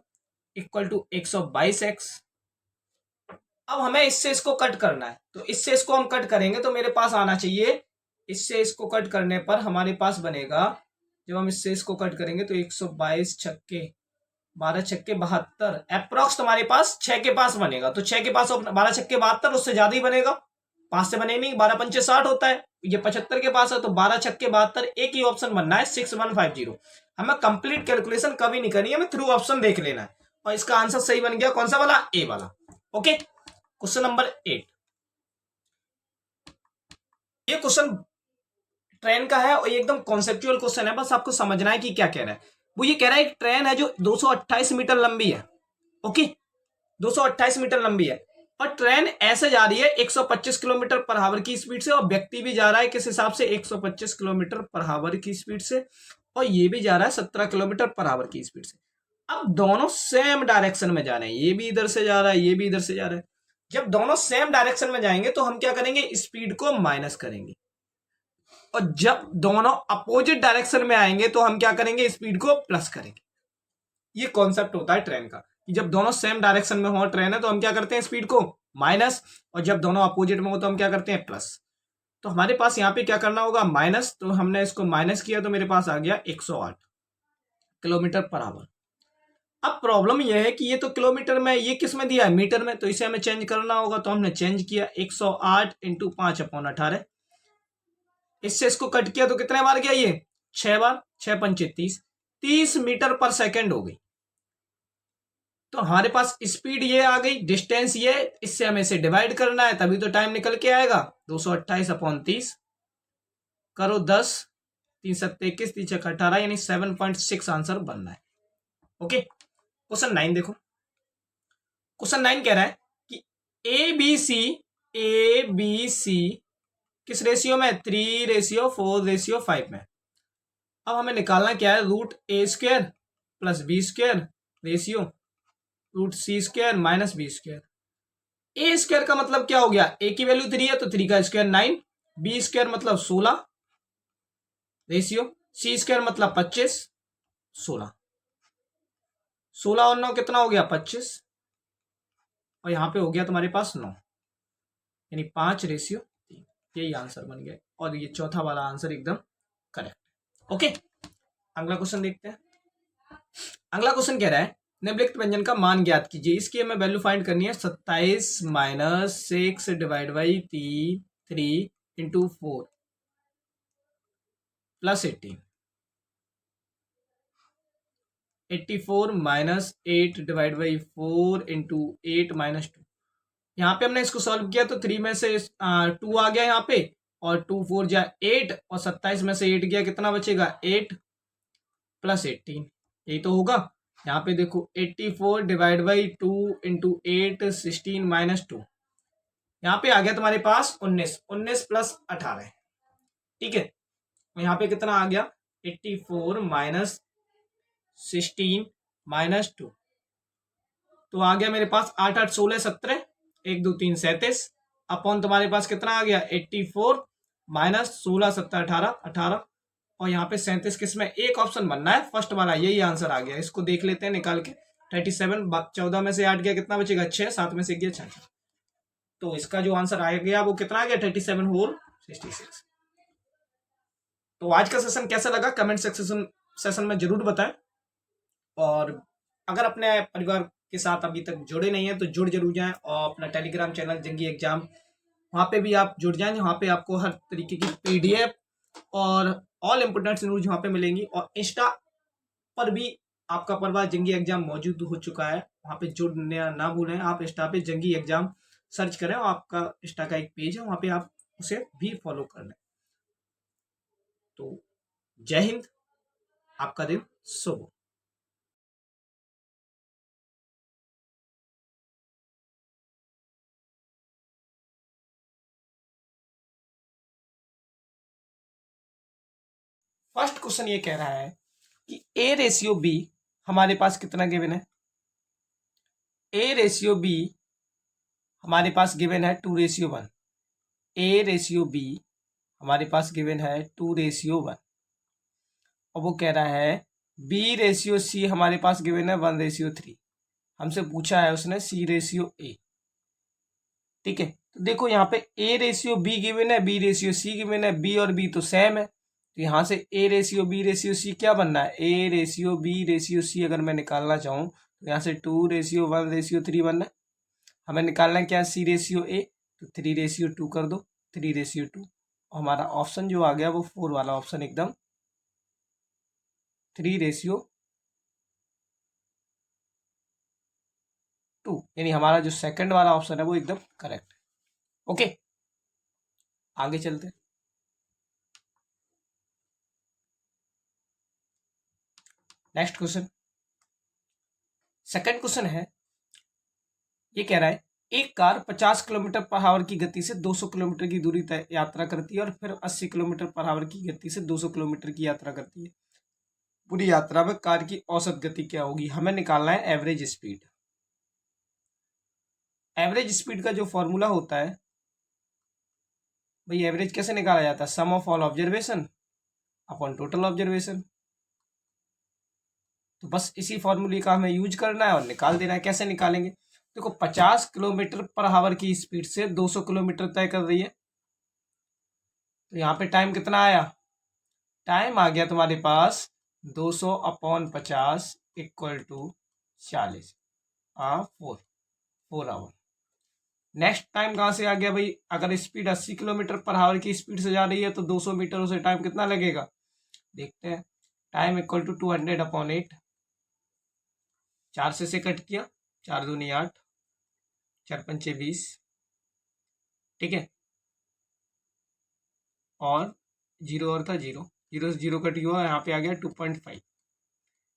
इक्वल टू 122x। अब हमें इससे इसको कट करना है, तो इससे इसको हम कट करेंगे तो मेरे पास आना चाहिए, इससे इसको कट करने पर हमारे पास बनेगा, जब हम इससे इसको कट करेंगे तो 122 छक्के 12 छक्के 72 अप्रोक्स तुम्हारे पास 6 के पास बनेगा। तो 6 के पास 12 छक्के 72, उससे ज्यादा ही बनेगा, 5 से बने नहीं, 12 पंचे 60 होता है, ये 75 के पास है, तो 12 छक्के 72, एक ही ऑप्शन बनना है 6150। हमें कंप्लीट कैलकुलेशन कभी नहीं करनी है, हमें थ्रू ऑप्शन देख लेना है। और इसका आंसर सही बन गया, कौन सा वाला, ए वाला। Okay, question number 8। ये क्वेश्चन ट्रेन का है और ये एकदम कॉन्सेप्चुअल क्वेश्चन है, बस आपको समझना है कि क्या कह रहा है। वो ये कह रहा है एक ट्रेन है जो 228 मीटर लंबी है। ओके, 228 मीटर लंबी है और ट्रेन ऐसे जा रही है 125 किलोमीटर पर आवर की स्पीड से, और व्यक्ति भी जा रहा है किस हिसाब से 125 किलोमीटर पर आवर की स्पीड से, और ये भी जा रहा है 17 किलोमीटर पर आवर की स्पीड से। अब दोनों सेम डायरेक्शन में जा रहे हैं, ये भी इधर से जा रहा है, ये भी इधर से जा रहा है। जब दोनों सेम डायरेक्शन में जाएंगे तो हम क्या करेंगे, स्पीड को माइनस करेंगे, और जब दोनों अपोजिट डायरेक्शन में आएंगे तो हम क्या करेंगे, स्पीड को प्लस करेंगे। ये कॉन्सेप्ट होता है ट्रेन का कि जब दोनों सेम डायरेक्शन में हो ट्रेन है तो हम क्या करते हैं, स्पीड को माइनस, और जब दोनों अपोजिट में हो तो हम क्या करते हैं, प्लस। तो हमारे पास यहाँ पे क्या करना होगा, माइनस, तो हमने इसको माइनस किया तो मेरे पास आ गया 108 किलोमीटर पर आवर। अब प्रॉब्लम यह है कि ये तो किलोमीटर में, ये किस में दिया है, मीटर में, तो इसे हमें चेंज करना होगा। तो हमने चेंज किया 108 इंटू 5/18। इससे इसको कट किया तो कितने बार गया, ये 6 बार, 6 पंचे 30 मीटर पर सेकेंड हो गई। तो हमारे पास स्पीड ये आ गई, डिस्टेंस ये, इससे हमें इसे डिवाइड करना है तभी तो टाइम निकल के आएगा। 228/30 करो 10, 3 7 21, 3 6 18 यानी 7.6 आंसर बनना है। ओके, क्वेश्चन 9 देखो। क्वेश्चन 9 कह रहा है कि ए बी सी किस रेशियो में, 3:4:5 में। अब हमें निकालना क्या है, √a² + b² ratio √c² - b²। ए स्क्वायर का मतलब क्या हो गया, ए की वैल्यू 3 है तो 3 का स्क्वायर 9, b² मतलब 16 रेशियो, c² मतलब 25, 16 और 9 कितना हो गया, 25, और यहां पे हो गया तुम्हारे पास 9, यानी 5:3। यही आंसर बन गया, और ये चौथा वाला आंसर एकदम करेक्ट। ओके, अगला क्वेश्चन देखते हैं। अगला क्वेश्चन कह रहा है निम्नलिखित व्यंजन का मान ज्ञात कीजिए। इसकी हमें वैल्यू फाइंड करनी है, 27 - 6 / 3 इंटू 4 प्लस 18, 84 - 8 / 4 इंटू 8 - 2। यहाँ पे हमने इसको सॉल्व किया तो 3 में से 2 आ गया यहाँ पे, और 2 4 जा 8, और 27 में से 8 गया, कितना बचेगा 8 प्लस 18, यही तो होगा। यहाँ पे देखो 84 / 2 इंटू 8 16 - 2, यहाँ पे आ गया तुम्हारे पास 19 प्लस 18। ठीक है, यहाँ पे कितना आ गया 84 - 16 - 2, तो आ गया मेरे पास 8 8 16 17, 1 2 3 37 अपॉन तुम्हारे पास कितना आ गया 84 - 16 17 18 18, और यहाँ पे 37 किसमें, एक ऑप्शन बनना है फर्स्ट वाला, यही आंसर आ गया। इसको देख लेते हैं निकाल के, 37 14 में से 8 गया, कितना बचेगा 6, 7 में से गया 6, तो इसका जो आंसर आ गया वो कितना आ गया 37 होल 66। तो आज का सेशन कैसा लगा कमेंट सेशन में जरूर बताएं, और अगर अपने परिवार के साथ अभी तक जुड़े नहीं है तो जुड़ जरूर जाएं, और अपना टेलीग्राम चैनल जंगी एग्जाम, वहाँ पे भी आप जुड़ जाएं, वहाँ पे आपको हर तरीके की PDF और ऑल इम्पोर्टेंट न्यूज वहाँ पे मिलेंगी, और इंस्टा पर भी आपका परिवार जंगी एग्जाम मौजूद हो चुका है, वहाँ पे जुड़ना ना भूलें। आप इंस्टा पे जंगी एग्जाम सर्च करें और आपका इंस्टा का एक पेज है, वहाँ पे आप उसे भी फॉलो कर लें। तो जय हिंद, आपका दिन शुभ हो। फर्स्ट क्वेश्चन ये कह रहा है कि ए रेशियो बी हमारे पास कितना गिवन है। ए रेशियो बी हमारे पास गिवन है 2:1। ए रेशियो बी हमारे पास गिवन है 2:1। और वो कह रहा है बी रेशियो सी हमारे पास गिवन है 1:3। हमसे पूछा है उसने सी रेशियो ए। ठीक है, तो देखो यहाँ पे ए रेशियो बी गिवन है, बी रेशियो सी गिवन है, बी और बी तो सेम है, तो यहाँ से A ratio B ratio C क्या बनना है, A ratio B ratio C अगर मैं निकालना चाहूँ तो यहाँ से 2:1:3 बनना है। हमें निकालना है क्या, सी रेशियो ए, तो 3:2 कर दो, 3:2। हमारा ऑप्शन जो आ गया वो 4 वाला ऑप्शन एकदम 3:2, यानी हमारा जो सेकंड वाला ऑप्शन है वो एकदम करेक्ट है। ओके, आगे चलते हैं। नेक्स्ट क्वेश्चन, सेकंड क्वेश्चन है, ये कह रहा है एक कार 50 किलोमीटर पर आवर की गति से 200 किलोमीटर की दूरी तय यात्रा करती है और फिर 80 किलोमीटर पर आवर की गति से 200 किलोमीटर की यात्रा करती है। पूरी यात्रा में कार की औसत गति क्या होगी। हमें निकालना है एवरेज स्पीड। एवरेज स्पीड का जो फॉर्मूला होता है भाई, एवरेज कैसे निकाला जाता है, sum of all observation upon total observation. तो बस इसी फॉर्मूले का हमें यूज करना है और निकाल देना है। कैसे निकालेंगे, देखो 50 किलोमीटर पर आवर की स्पीड से 200 किलोमीटर तय कर रही है, तो यहाँ पे टाइम कितना आया, टाइम आ गया तुम्हारे पास 200/50 equal to 40, 4 hour. Next time कहाँ से आ गया भाई, अगर स्पीड 80 किलोमीटर पर आवर की स्पीड से जा रही है तो 200 मीटर उसे टाइम कितना लगेगा, देखते हैं। टाइम इक्वल टू 200/8, 4 से कट किया, 4 दूनी 8, 4 पंचे 20, ठीक है, और जीरो और था जीरो, जीरो से जीरो कट हुआ, यहाँ पे आ गया 2.5, तो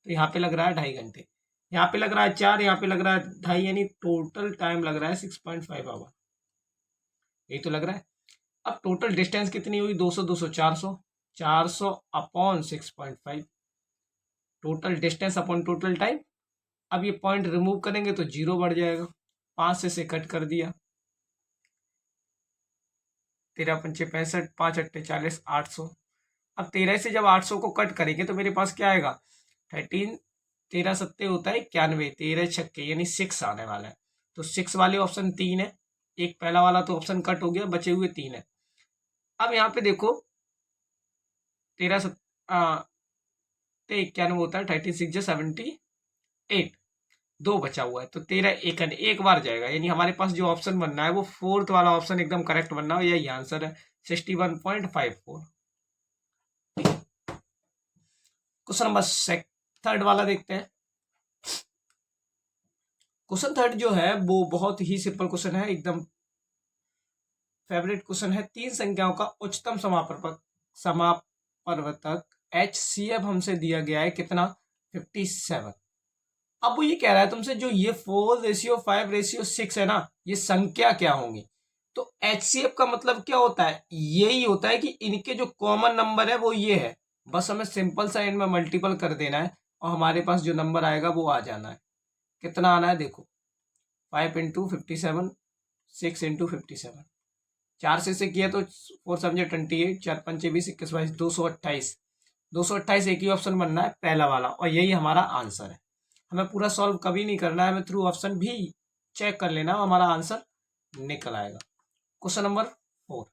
यहाँ पे लग रहा है 2.5 घंटे, यहाँ पे लग रहा है 4, यहाँ पे लग रहा है 2.5, यानी टोटल टाइम लग रहा है 6.5 आवर, यही तो लग रहा है। अब टोटल डिस्टेंस कितनी हुई, 200 200 400, 400/6.5, total distance upon total time. अब ये पॉइंट रिमूव करेंगे तो जीरो बढ़ जाएगा, 5 से कट कर दिया, 13 पंचे 65, 5 अट्ठे 40, 800। अब 13 से जब 800 को कट करेंगे तो मेरे पास क्या आएगा, 13, 13 सत्ते होता है 91, 13 छक्के यानी 6 आने वाला है। तो 6 वाले ऑप्शन 3 है, एक पहला वाला तो ऑप्शन कट हो गया, बचे हुए 3 है। अब यहाँ पे देखो 13 91 होता है, 36 78, 2 बचा हुआ है, तो 13 एक बार जाएगा, यानी हमारे पास जो ऑप्शन बनना है वो 4th वाला ऑप्शन एकदम करेक्ट बनना है, यही आंसर है 61.54। क्वेश्चन नंबर थर्ड वाला देखते हैं। क्वेश्चन थर्ड जो है वो बहुत ही सिंपल क्वेश्चन है, एकदम फेवरेट क्वेश्चन है। 3 संख्याओं का उच्चतम समापवर्तक HCF हमसे दिया गया है कितना, 57। अब वो ये कह रहा है तुमसे जो ये 4:5:6 है ना, ये संख्या क्या होंगी। तो HCF का मतलब क्या होता है, यही होता है कि इनके जो कॉमन नंबर है वो ये है, बस हमें सिंपल सा इनमें मल्टीपल कर देना है और हमारे पास जो नंबर आएगा वो आ जाना है। कितना आना है देखो, 5 × 57, 6 × 57, 4 से किया तो 4 समझे 28, 4 पंचे 20, 21 22, 228, 228 एक ही ऑप्शन बनना है पहला वाला, और यही हमारा आंसर है। हमें पूरा सॉल्व कभी नहीं करना है, हमें थ्रू ऑप्शन भी चेक कर लेना, हमारा आंसर निकल आएगा। क्वेश्चन नंबर 4,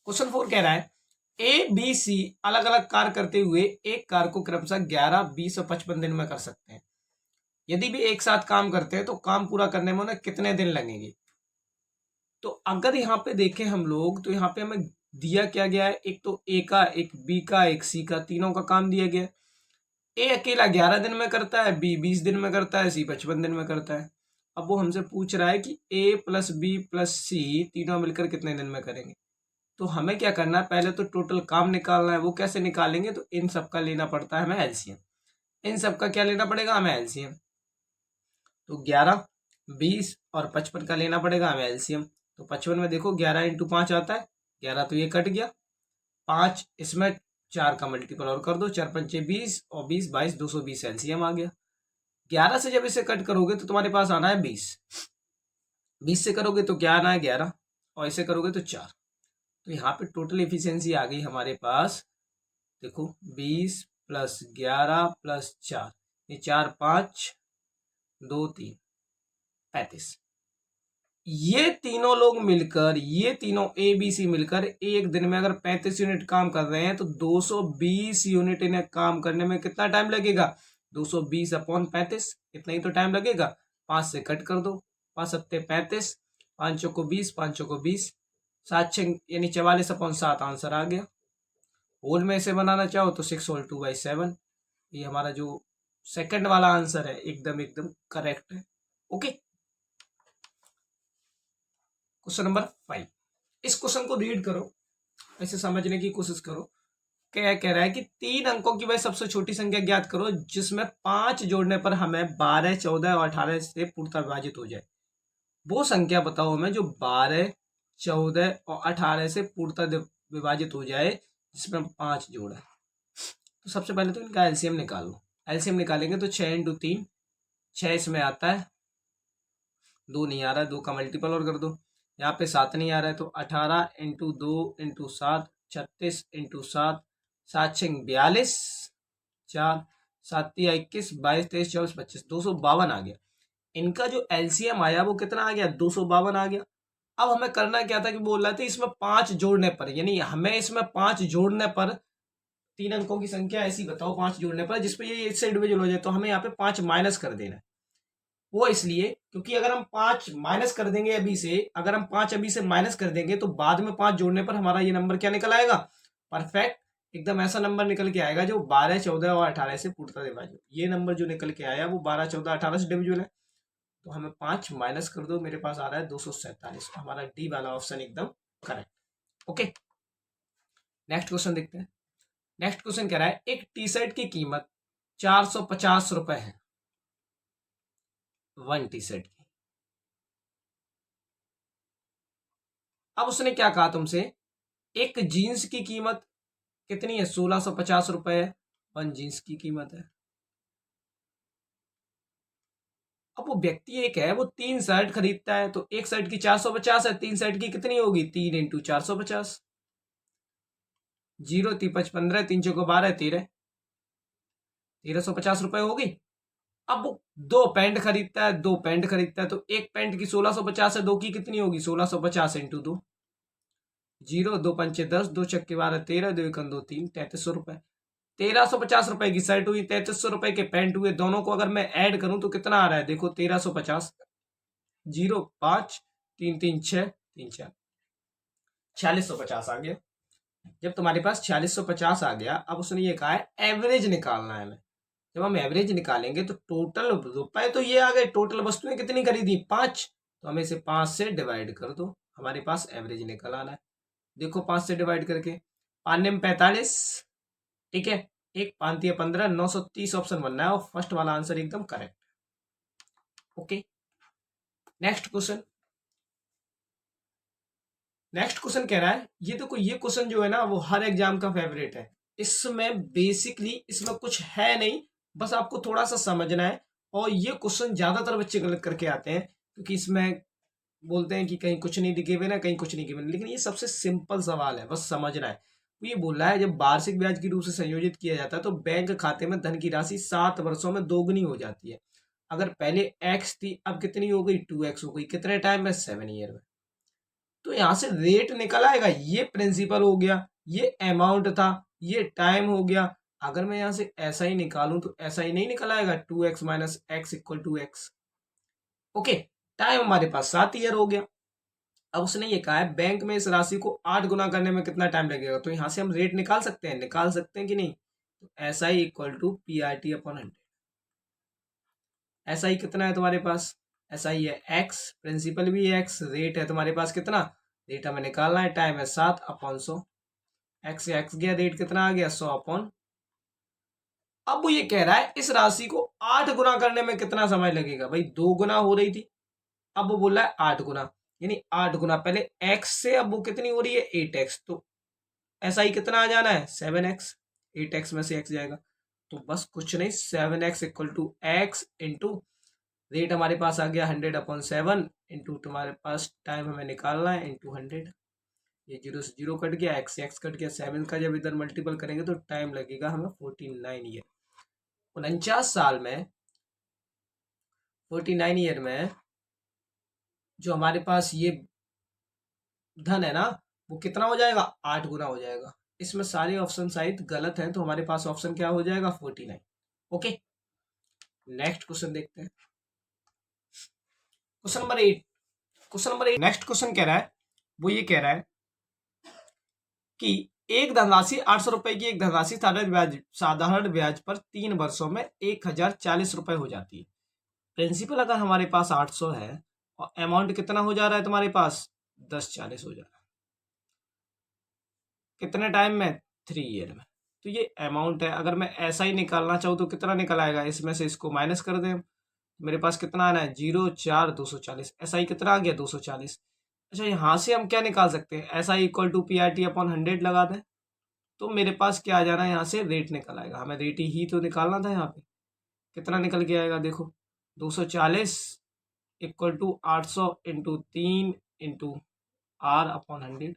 क्वेश्चन 4 कह रहा है ए बी सी अलग अलग कार्य करते हुए एक कार को क्रमशः 11, 20 और 55 दिन में कर सकते हैं। यदि भी एक साथ काम करते हैं तो काम पूरा करने में उन्हें कितने दिन लगेंगे। तो अगर यहाँ पे देखें हम लोग, तो यहाँ पे हमें दिया क्या गया है, एक तो ए का, एक बी का, एक सी का, तीनों का काम दिया गया है। ए अकेला 11 दिन में करता है, बी 20 दिन में करता है, सी 55 दिन में करता है। अब वो हमसे पूछ रहा है कि ए प्लस बी प्लस सी तीनों मिलकर कितने दिन में करेंगे। तो हमें क्या करना है, पहले तो टोटल काम निकालना है। वो कैसे निकालेंगे, तो इन सब का लेना पड़ता है हमें एलसीएम। इन सब का क्या लेना पड़ेगा हमें, एलसीएम। तो 11, 20 और 55 का लेना पड़ेगा हमें एलसीएम। तो 55 में देखो 11 इंटू 5 आता है, 11 तो ये कट गया, 5 इसमें 4 का मल्टीपल और कर दो, 4 पंचे 20 और 20 22, 220 एलसीएम आ गया। 11 से जब इसे कट करोगे तो तुम्हारे पास आना है 20, 20 से करोगे तो क्या आना है 11, और इसे करोगे तो 4। तो यहाँ पे टोटल एफिशिएंसी आ गई हमारे पास, देखो 20 प्लस 11 प्लस 4, ये 4 5 2 3 35। ये तीनों लोग मिलकर, ये तीनों ए बी सी मिलकर एक दिन में अगर 35 यूनिट काम कर रहे हैं तो 220 यूनिट इन्हें काम करने में कितना टाइम लगेगा, 220 अपॉन 35, इतना ही तो टाइम लगेगा। 5 से कट कर दो, 5 सत्ते 35, 5 को 20, 5 को 20, 7 6 यानी 44 अपॉन 7 आंसर आ गया। होल में इसे बनाना चाहो तो 6 होल 2 बाई 7, ये हमारा जो सेकंड वाला आंसर है एकदम एकदम करेक्ट है। ओके, क्वेश्चन नंबर 5, इस क्वेश्चन को रीड करो, ऐसे समझने की कोशिश करो। क्या कह रहा है कि 3 अंकों की वह सबसे छोटी संख्या ज्ञात करो जिसमें 5 जोड़ने पर हमें 12, 14 और 18 से पूर्णतः विभाजित हो जाए। वो संख्या बताओ हमें जो 12, 14 और 18 से पूर्णतः विभाजित हो जाए जिसमें 5 जोड़ा है। तो सबसे पहले तो इनका एलसीएम निकाल लो। एलसीएम निकालेंगे तो 6 इंटू 3, 6 इसमें आता है, 2 नहीं आ रहा है, 2 का मल्टीपल और कर दो। यहाँ पे 7 नहीं आ रहा है, तो 18 इंटू 2 इंटू 7, 36 इंटू 7, 7 6 42, 4 7 21, 22 23 24 25, 252 आ गया। इनका जो एलसीएम आया वो कितना आ गया, 252 आ गया। अब हमें करना क्या था कि बोल रहे थे इसमें 5 जोड़ने पर, यानी हमें इसमें 5 जोड़ने पर 3 अंकों की संख्या ऐसी बताओ 5 जोड़ने पर जिसपे ये इससे डिविजन हो जाए। तो हमें यहाँ पे 5 माइनस कर देना है। वो इसलिए क्योंकि अगर हम 5 माइनस कर देंगे अभी से, अगर हम 5 अभी से माइनस कर देंगे तो बाद में 5 जोड़ने पर हमारा ये नंबर क्या निकल आएगा, परफेक्ट एकदम ऐसा नंबर निकल के आएगा जो 12, 14 और 18 से पूर्णतः डिविजिबल। ये नंबर जो निकल के आया वो 12, 14, 18 से डिविजिबल है। तो हमें 5 माइनस कर दो, मेरे पास आ रहा है 247। हमारा डी वाला ऑप्शन एकदम करेक्ट। ओके, नेक्स्ट क्वेश्चन देखते हैं। नेक्स्ट क्वेश्चन कह रहा है एक टी शर्ट की कीमत 450 रुपए है, 1 टी शर्ट की। अब उसने क्या कहा तुमसे, एक जीन्स की कीमत कितनी है, 1650 रुपए है, 1 जीन्स की कीमत है। अब वो व्यक्ति एक है, वो 3 शर्ट खरीदता है, तो एक शर्ट की 450 है, 3 शर्ट की कितनी होगी, 3 इंटू 450, 0 3 5 15, 3 चौको 12, 13, 1350 रुपए होगी। अब वो 2 पैंट खरीदता है, 2 पैंट खरीदता है, तो एक पैंट की 1650 है, 2 की कितनी होगी, 1650 इंटू 2, 0 2 पंचे 10, 2 छक्के 12, 13, 2 एकम 2 3, 3300 रुपए। 1350 रुपए की शर्ट हुई, 3300 रुपए के पैंट हुए, दोनों को अगर मैं ऐड करूं तो कितना आ रहा है, देखो 1350, 0 5 3 3 6 3 4, 4650 आ गया। जब तुम्हारे पास 4650 आ गया, अब उसने ये कहा है एवरेज निकालना है हमें। जब हम एवरेज निकालेंगे तो टोटल रुपए तो ये आ गए, टोटल वस्तुएं कितनी खरीदी 5, तो हमें इसे 5 से डिवाइड कर दो, हमारे पास एवरेज निकल आना है। देखो 5 से डिवाइड करके, 5 में 45, ठीक है, एक 5 15, 930 ऑप्शन बनना है और फर्स्ट वाला आंसर एकदम correct. Okay, next question. Next question कह रहा है, ये देखो ये क्वेश्चन जो है ना वो हर एग्जाम का फेवरेट है। इसमें बेसिकली इसमें कुछ है नहीं, बस आपको थोड़ा सा समझना है। और ये क्वेश्चन ज्यादातर बच्चे गलत करके आते हैं क्योंकि इसमें बोलते हैं कि कहीं कुछ नहीं गिवन है, कहीं कुछ नहीं गिवन, लेकिन ये सबसे सिंपल सवाल है, बस समझना है। तो ये बोल रहा है जब वार्षिक ब्याज के रूप से संयोजित किया जाता है तो बैंक खाते में धन की राशि 7 वर्षों में दोगुनी हो जाती है। अगर पहले एक्स थी अब कितनी हो गई, 2x हो गई, कितने टाइम में, 7 ईयर में। तो यहां से रेट निकल आएगा, ये प्रिंसिपल हो गया, ये अमाउंट था, ये टाइम हो गया। अगर मैं यहां से ऐसा ही निकालूं तो ऐसा ही नहीं निकल आएगा, 2x minus x equal to x. Okay, time हमारे पास 7 ईयर हो गया। अब उसने ये कहा है बैंक में इस राशि को 8 गुना करने में कितना टाइम लगेगा। तो यहां से हम रेट निकाल सकते हैं कि नहीं, तो SI equal to PRT upon 100। SI कितना है तुम्हारे पास? SI है x, प्रिंसिपल भी है x, रेट है तुम्हारे पास कितना? रेट हमें निकालना है, टाइम है 7 अपॉन 100। x x गया, रेट कितना आ गया? 100 अपॉन। अब वो ये कह रहा है इस राशि को 8 गुना करने में कितना समय लगेगा? भाई 2 गुना हो रही थी, अब वो बोल रहा है 8 गुना, यानी 8 गुना। पहले x से अब वो कितनी हो रही है? 8x। तो SI कितना आ जाना है? 7x। 8x में से x जाएगा, तो बस कुछ नहीं, 7x equal to x into rate हमारे पास आ गया 100 अपॉन 7 इंटू तुम्हारे पास टाइम हमें निकालना है इंटू 100। ये 0 से 0 कट गया, x से x कट गया, 7 का जब इधर मल्टीपल करेंगे तो टाइम लगेगा हमें 49 ईयर। 49 साल में, 49 ईयर में जो हमारे पास ये धन है ना, वो कितना हो जाएगा? 8 गुना हो जाएगा। इसमें सारे ऑप्शन शायद गलत हैं, तो हमारे पास ऑप्शन क्या हो जाएगा? 49। ओके, नेक्स्ट क्वेश्चन देखते हैं। Question number 8। Question number 8 next question कह रहा है, वो ये कह रहा है कि एक धनराशि 800 रुपए की एक धनराशि साधारण ब्याज पर 3 वर्षों में 1040 रुपए हो जाती है। प्रिंसिपल अगर हमारे पास 800 है और अमाउंट कितना हो जा रहा है तुम्हारे पास? 1040 हो जा रहा है। कितने टाइम में? 3 ईयर में। तो ये अमाउंट है, अगर मैं ऐसा ही निकालना चाहूँ तो कितना निकल आएगा? इसमें से इसको माइनस कर दें, मेरे पास कितना आना है? 0 4 240। ऐसा ही कितना आ गया? 240। अच्छा, यहाँ से हम क्या निकाल सकते हैं? ऐसा इक्वल टू PRT अपॉन 100 लगा दें, तो मेरे पास क्या आ जाना है? यहाँ से रेट निकल आएगा। हमें रेट ही तो निकालना था। यहाँ पे कितना निकल के आएगा? देखो, 240 equal to 800 into 3 into R upon 100।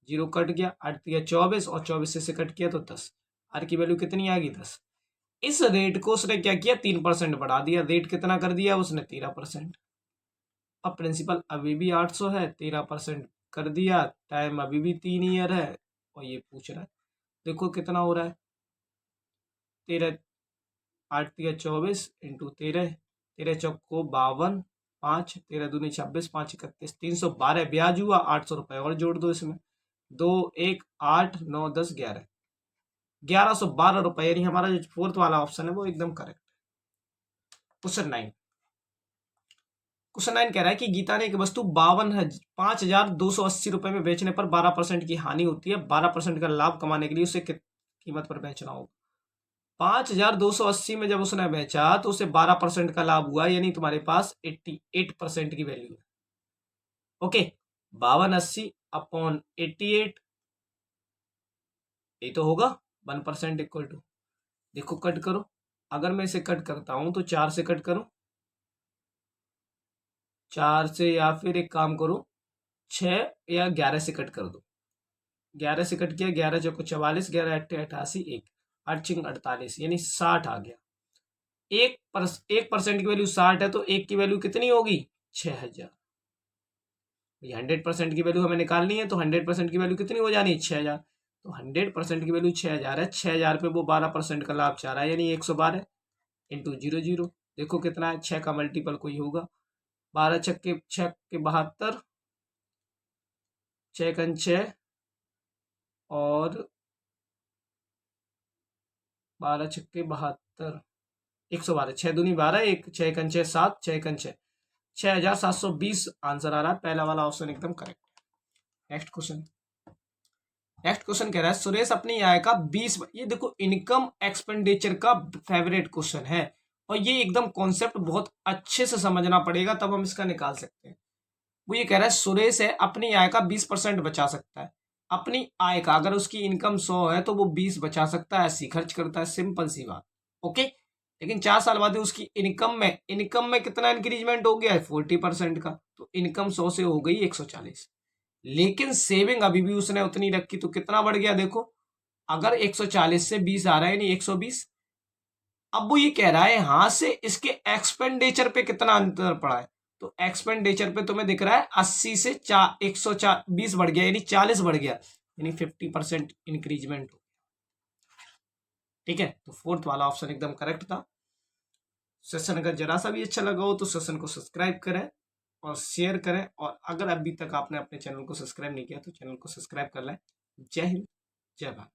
0 cut गया, 8 दिया 24 और 24 से कट किया तो 10। R की वैल्यू कितनी आ गई? 10। इस रेट को उसने क्या किया? 3% बढ़ा दिया। रेट कितना कर दिया उसने? 13%। अब प्रिंसिपल अभी भी 800 है, 13% कर दिया, टाइम अभी भी 3 ईयर है, और ये पूछ रहा है देखो कितना हो रहा है? 13 8 दिया 24 इंटू 13, 13 चौक को 52, 5 13 दूनी 26, 5 31, 312 ब्याज हुआ। 800 रुपए और जोड़ दो इसमें, 2 1 8 9 10 11, 1112 रुपए, यानी हमारा जो फोर्थ वाला ऑप्शन है वो एकदम करेक्ट है। क्वेश्चन 9। क्वेश्चन 9 कह रहा है कि गीता ने एक वस्तु 52,5,280 रुपए में बेचने पर 12% की हानि होती है। 12% का लाभ कमाने के लिए उसे कीमत पर बेचना होगा। 5,280 में जब उसने बेचा तो उसे 12% का लाभ हुआ, यानी तुम्हारे पास 88% की वैल्यू है। ओके, 5280 अपॉन 88, ये तो होगा 1% इक्वल टू, देखो कट करो, अगर मैं इसे कट करता हूं तो 4 से कट करो, 4 से, या फिर एक काम करो 6 या 11 से कट कर दो। 11 से कट किया, 11 चौको 44, 11 अट्ठे 88, 1 8 छिंग 48, यानी 60 आ गया। 1% की वैल्यू 60 है, तो 1 की वैल्यू कितनी होगी? 6000। 100% की वैल्यू हमें निकालनी है, तो 100% की वैल्यू कितनी हो जानी है? 6000। तो 100% की वैल्यू 6000 है, 6000 पे वो 12% का लाभ चाह रहा है, यानी 112 इंटू 00। देखो कितना है? 6 का मल्टीपल कोई होगा, 12 छक्के 6 के 72, 6 कन 6 और 12 छक्के 72, 112, 6 दूनी 12, 1 6 कन 6 7, 6 कन 6, 6720 आंसर आ रहा है। पहला वाला ऑप्शन एकदम correct. Next question. Next question कह रहा है सुरेश अपनी आय का 20, ये देखो इनकम एक्सपेंडिचर का फेवरेट क्वेश्चन है, और ये एकदम कॉन्सेप्ट बहुत अच्छे से समझना पड़ेगा, तब हम इसका निकाल सकते हैं। वो ये कह रहा है सुरेश है अपनी आय का 20% बचा सकता है। अपनी आय का, अगर उसकी इनकम 100 है तो वो 20 बचा सकता है, ऐसी खर्च करता है, सिंपल सी बात। ओके, लेकिन 4 साल बाद उसकी इनकम में कितना इंक्रीजमेंट हो गया है? 40% का, तो इनकम 100 से हो गई 140, लेकिन सेविंग अभी भी उसने उतनी रखी, तो कितना बढ़ गया? देखो, अगर 140 से 20 आ रहा है, नहीं 120। अब वो ये कह रहा है यहां से इसके एक्सपेंडिचर पे कितना अंतर पड़ा है, तो एक्सपेंडिचर पे तुम्हें दिख रहा है 80 से 120 बढ़ गया, यानी 40 बढ़ गया, यानी 50% इंक्रीजमेंट। ठीक है, तो फोर्थ वाला ऑप्शन एकदम करेक्ट था। सेशन अगर जरा सा भी अच्छा लगा हो तो सेशन को सब्सक्राइब करें और शेयर करें, और अगर अभी तक आपने अपने चैनल को सब्सक्राइब नहीं किया तो चैनल को सब्सक्राइब कर लें। जय हिंद, जय भारत।